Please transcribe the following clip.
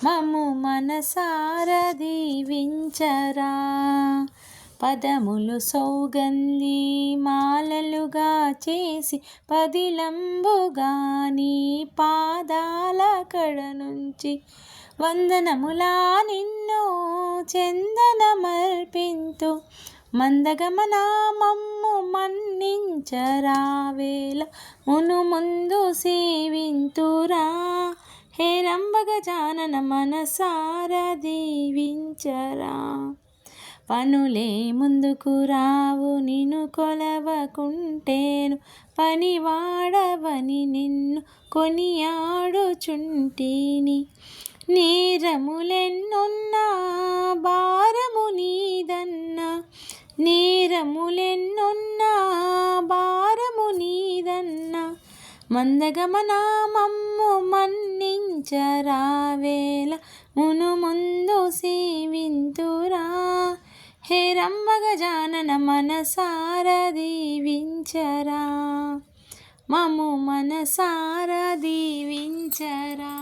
మమ్ము మనసారా దీవించరా. పదములు సౌగంధి మాలలుగా చేసి పదిలంబుగా నీ పాదాల కడ నుంచి వందనములా నిన్ను చందనమర్పింతు. మందగమన మమ్ము మన్నించరావేళ మును ముందు సేవింతురా. హేరంబ గజానన మనసారా దీవించరా. పనులే ముందుకు రావు నిన్ను కొలవకుంటేను, పనివాడవని నిన్ను కొనియాడుచుంటిని. నేరములెన్నున్నా భారము నీదన్నా, నేరములెన్నున్నా భారము నీదన్నా. మందగమన మమ్ము మన్నించరావేళ మును ముందు సేవింతురా. హేరంబ గజానన మనసారా దీవించరా. మమ్ము మనసారా దీవించరా.